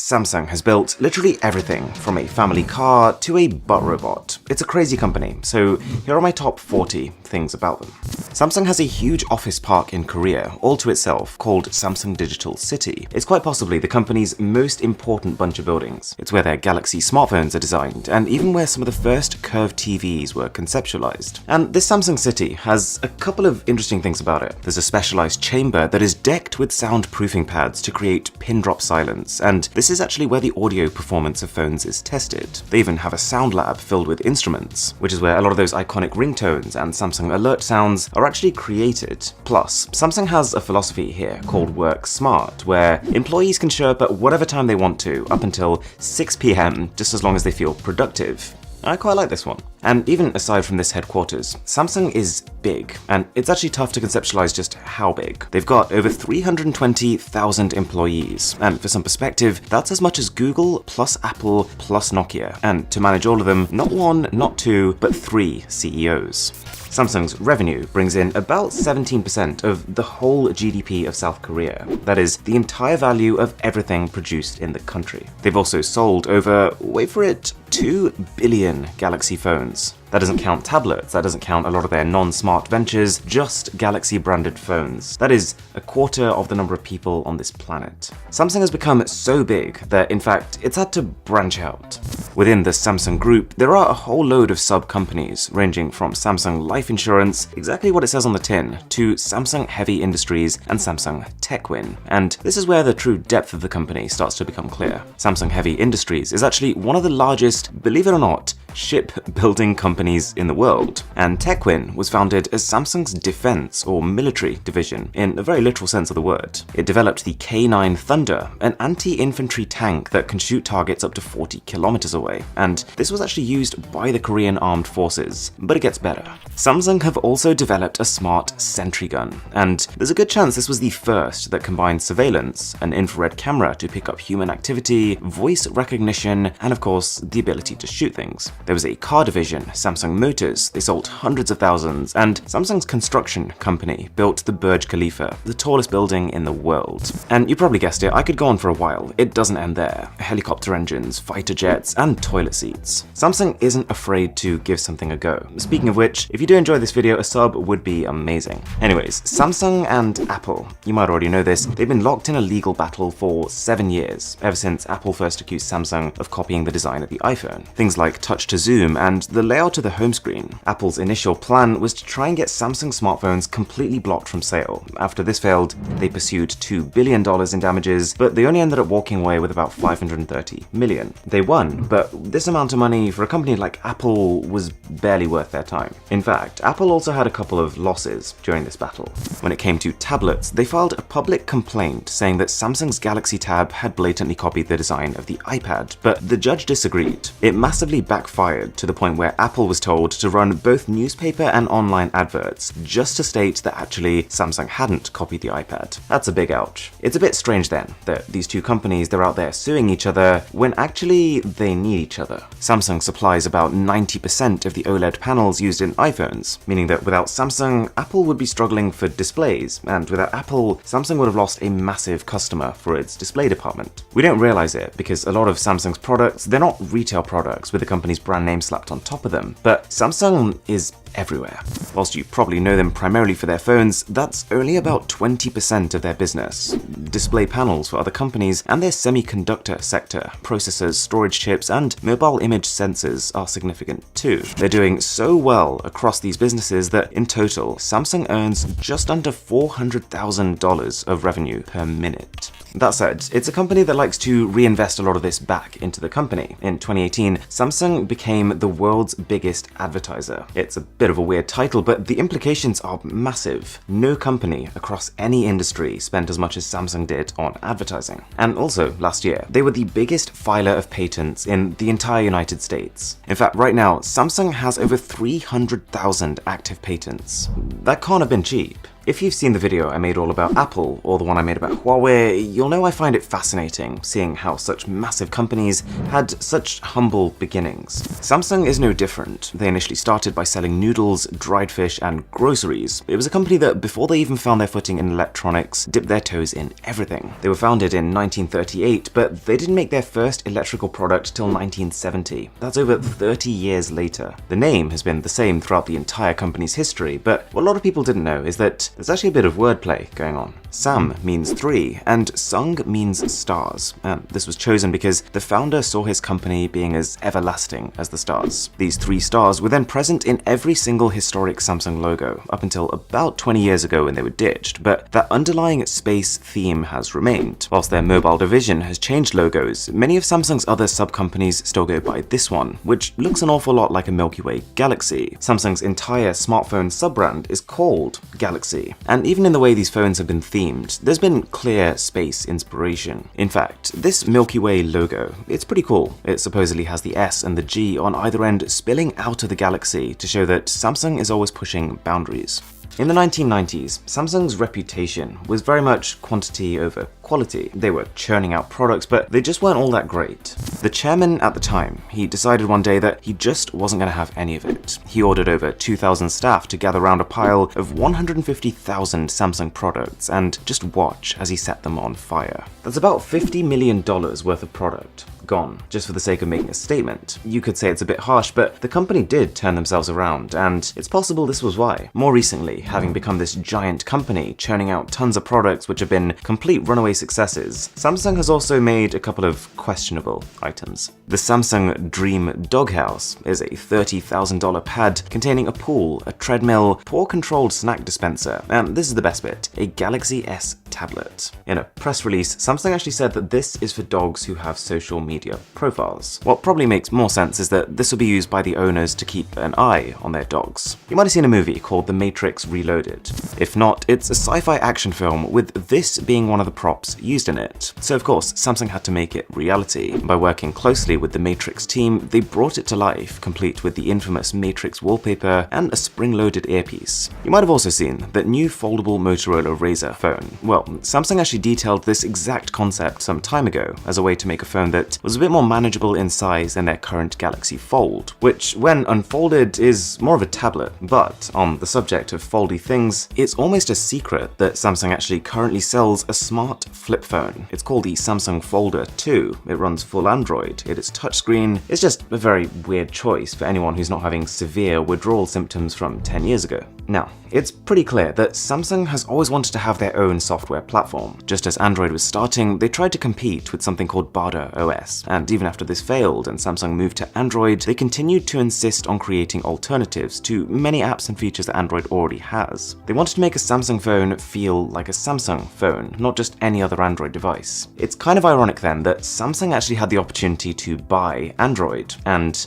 Samsung has built literally everything from a family car to a butt robot. It's a crazy company, so here are my top 40 things about them. Samsung has a huge office park in Korea, all to itself, called Samsung Digital City. It's quite possibly the company's most important bunch of buildings. It's where their Galaxy smartphones are designed, and even where some of the first curved TVs were conceptualized. And this Samsung City has a couple of interesting things about it. There's a specialized chamber that is decked with soundproofing pads to create pin drop silence, and this is actually where the audio performance of phones is tested. They even have a sound lab filled with instruments, which is where a lot of those iconic ringtones and Samsung alert sounds are actually created. Plus, Samsung has a philosophy here called Work Smart, where employees can show up at whatever time they want to, up until 6 PM, just as long as they feel productive. I quite like this one. And even aside from this headquarters, Samsung is big, and it's actually tough to conceptualize just how big. They've got over 320,000 employees, and for some perspective, that's as much as Google plus Apple plus Nokia, and to manage all of them, not one, not two, but 3 CEOs. Samsung's revenue brings in about 17% of the whole GDP of South Korea. That is, the entire value of everything produced in the country. They've also sold over, wait for it, 2 billion Galaxy phones. That doesn't count tablets, that doesn't count a lot of their non-smart ventures, just Galaxy-branded phones. That is a quarter of the number of people on this planet. Samsung has become so big that, in fact, it's had to branch out. Within the Samsung group, there are a whole load of sub-companies, ranging from Samsung Life Insurance, exactly what it says on the tin, to Samsung Heavy Industries and Samsung Techwin. And this is where the true depth of the company starts to become clear. Samsung Heavy Industries is actually one of the largest, believe it or not, shipbuilding companies in the world, and Techwin was founded as Samsung's defense or military division in a very literal sense of the word. It developed the K9 Thunder, an anti-infantry tank that can shoot targets up to 40 kilometers away, and this was actually used by the Korean armed forces, but it gets better. Samsung have also developed a smart sentry gun, and there's a good chance this was the first that combined surveillance, an infrared camera to pick up human activity, voice recognition, and of course the ability to shoot things. There was a car division, Samsung Motors, they sold hundreds of thousands, and Samsung's construction company built the Burj Khalifa, the tallest building in the world. And you probably guessed it, I could go on for a while, it doesn't end there. Helicopter engines, fighter jets, and toilet seats. Samsung isn't afraid to give something a go. Speaking of which, if you do enjoy this video, a sub would be amazing. Anyways, Samsung and Apple, you might already know this, they've been locked in a legal battle for 7 years, ever since Apple first accused Samsung of copying the design of the iPhone. Things like touch to zoom and the layout of the home screen. Apple's initial plan was to try and get Samsung smartphones completely blocked from sale. After this failed, they pursued $2 billion in damages, but they only ended up walking away with about $530 million. They won, but this amount of money for a company like Apple was barely worth their time. In fact, Apple also had a couple of losses during this battle. When it came to tablets, they filed a public complaint saying that Samsung's Galaxy Tab had blatantly copied the design of the iPad, but the judge disagreed. It massively backfired to the point where Apple was told to run both newspaper and online adverts just to state that actually Samsung hadn't copied the iPad. That's a big ouch. It's a bit strange then that these two companies, they're out there suing each other when actually they need each other. Samsung supplies about 90% of the OLED panels used in iPhones, meaning that without Samsung, Apple would be struggling for displays, and without Apple, Samsung would have lost a massive customer for its display department. We don't realize it because a lot of Samsung's products, they're not retail products with the company's brand name slapped on top of them, but Samsung is everywhere. Whilst you probably know them primarily for their phones, that's only about 20% of their business. Display panels for other companies and their semiconductor sector, processors, storage chips, and mobile image sensors are significant too. They're doing so well across these businesses that in total, Samsung earns just under $400,000 of revenue per minute. That said, it's a company that likes to reinvest a lot of this back into the company. In 2018, Samsung became the world's biggest advertiser. It's a bit of a weird title, but the implications are massive. No company across any industry spent as much as Samsung did on advertising. And also, last year, they were the biggest filer of patents in the entire United States. In fact, right now, Samsung has over 300,000 active patents. That can't have been cheap. If you've seen the video I made all about Apple, or the one I made about Huawei, you'll know I find it fascinating seeing how such massive companies had such humble beginnings. Samsung is no different. They initially started by selling noodles, dried fish, and groceries. It was a company that, before they even found their footing in electronics, dipped their toes in everything. They were founded in 1938, but they didn't make their first electrical product till 1970. That's over 30 years later. The name has been the same throughout the entire company's history, but what a lot of people didn't know is that there's actually a bit of wordplay going on. Sam means 3, and Sung means stars. And this was chosen because the founder saw his company being as everlasting as the stars. These 3 stars were then present in every single historic Samsung logo, up until about 20 years ago when they were ditched, but that underlying space theme has remained. Whilst their mobile division has changed logos, many of Samsung's other sub-companies still go by this one, which looks an awful lot like a Milky Way galaxy. Samsung's entire smartphone sub-brand is called Galaxy, and even in the way these phones have been themed, there's been clear space inspiration. In fact, this Milky Way logo, it's pretty cool. It supposedly has the S and the G on either end spilling out of the galaxy to show that Samsung is always pushing boundaries. In the 1990s, Samsung's reputation was very much quantity over quality. They were churning out products, but they just weren't all that great. The chairman at the time, he decided one day that he just wasn't going to have any of it. He ordered over 2,000 staff to gather around a pile of 150,000 Samsung products and just watch as he set them on fire. That's about $50 million worth of product gone, just for the sake of making a statement. You could say it's a bit harsh, but the company did turn themselves around, and it's possible this was why. More recently, having become this giant company, churning out tons of products which have been complete runaway successes, Samsung has also made a couple of questionable items. The Samsung Dream Doghouse is a $30,000 pad containing a pool, a treadmill, paw-controlled snack dispenser, and this is the best bit, a Galaxy S tablet. In a press release, Samsung actually said that this is for dogs who have social media profiles. What probably makes more sense is that this will be used by the owners to keep an eye on their dogs. You might have seen a movie called The Matrix Reloaded. If not, it's a sci-fi action film with this being one of the props used in it. So of course, Samsung had to make it reality. By working closely with the Matrix team, they brought it to life, complete with the infamous Matrix wallpaper and a spring-loaded earpiece. You might have also seen that new foldable Motorola Razr phone. Well, Samsung actually detailed this exact concept some time ago as a way to make a phone that was a bit more manageable in size than their current Galaxy Fold, which when unfolded is more of a tablet. But on the subject of foldy things, it's almost a secret that Samsung actually currently sells a smart flip phone. It's called the Samsung Folder 2. It runs full Android, it is touchscreen. It's just a very weird choice for anyone who's not having severe withdrawal symptoms from 10 years ago. Now, it's pretty clear that Samsung has always wanted to have their own software platform. Just as Android was starting, they tried to compete with something called Bada OS, and even after this failed and Samsung moved to Android, they continued to insist on creating alternatives to many apps and features that Android already has. They wanted to make a Samsung phone feel like a Samsung phone, not just any other Android device. It's kind of ironic then that Samsung actually had the opportunity to buy Android, and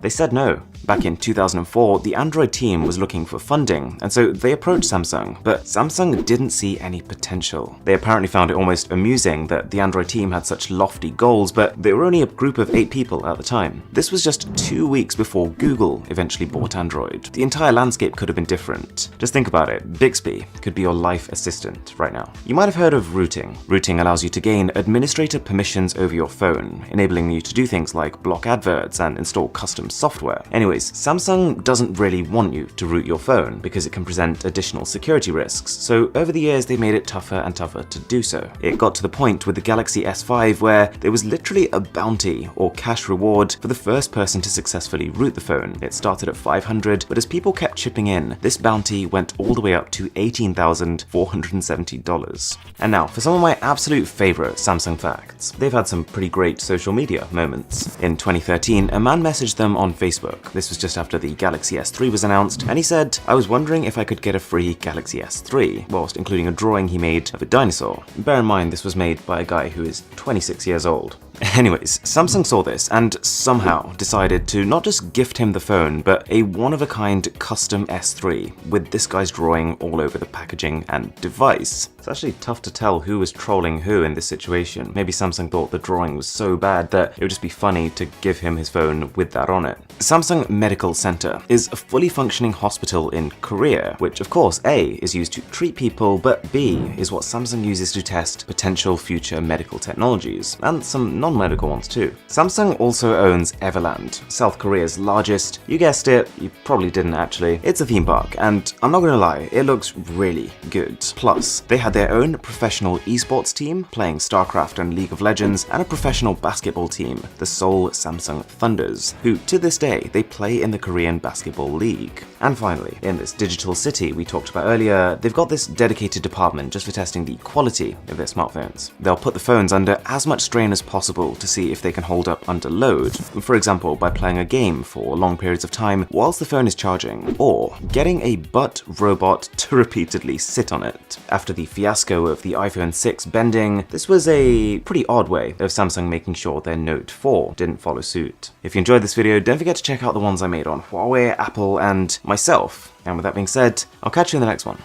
they said no. Back in 2004, the Android team was looking for funding, and so they approached Samsung, but Samsung didn't see any potential. They apparently found it almost amusing that the Android team had such lofty goals, but they were only a group of 8 people at the time. This was just 2 weeks before Google eventually bought Android. The entire landscape could have been different. Just think about it, Bixby could be your life assistant right now. You might have heard of routing. Routing allows you to gain administrator permissions over your phone, enabling you to do things like block adverts and install custom software. Anyways, Samsung doesn't really want you to root your phone because it can present additional security risks, so over the years they made it tougher and tougher to do so. It got to the point with the Galaxy S5 where there was literally a bounty or cash reward for the first person to successfully root the phone. It started at $500, but as people kept chipping in, this bounty went all the way up to $18,470. And now, for some of my absolute favorite Samsung facts. They've had some pretty great social media moments. In 2013, a man messaged them on Facebook. This was just after the Galaxy S3 was announced, and he said, "I was wondering if I could get a free Galaxy S3, whilst including a drawing he made of a dinosaur." Bear in mind, this was made by a guy who is 26 years old. Anyways, Samsung saw this and somehow decided to not just gift him the phone, but a one-of-a-kind custom S3 with this guy's drawing all over the packaging and device. It's actually tough to tell who was trolling who in this situation. Maybe Samsung thought the drawing was so bad that it would just be funny to give him his phone with that on it. Samsung Medical Center is a fully functioning hospital in Korea, which of course A is used to treat people, but B is what Samsung uses to test potential future medical technologies, and some non-medical ones too. Samsung also owns Everland, South Korea's largest, you guessed it, you probably didn't actually, it's a theme park, and I'm not gonna lie, it looks really good. Plus, they had their own professional esports team playing StarCraft and League of Legends, and a professional basketball team, the Seoul Samsung Thunders, who to this day they play in the Korean Basketball League. And finally, in this digital city we talked about earlier, they've got this dedicated department just for testing the quality of their smartphones. They'll put the phones under as much strain as possible to see if they can hold up under load, for example by playing a game for long periods of time whilst the phone is charging, or getting a butt robot to repeatedly sit on it. After the fiasco of the iPhone 6 bending, this was a pretty odd way of Samsung making sure their Note 4 didn't follow suit. If you enjoyed this video, don't forget to check out the ones I made on Huawei, Apple, and myself. And with that being said, I'll catch you in the next one.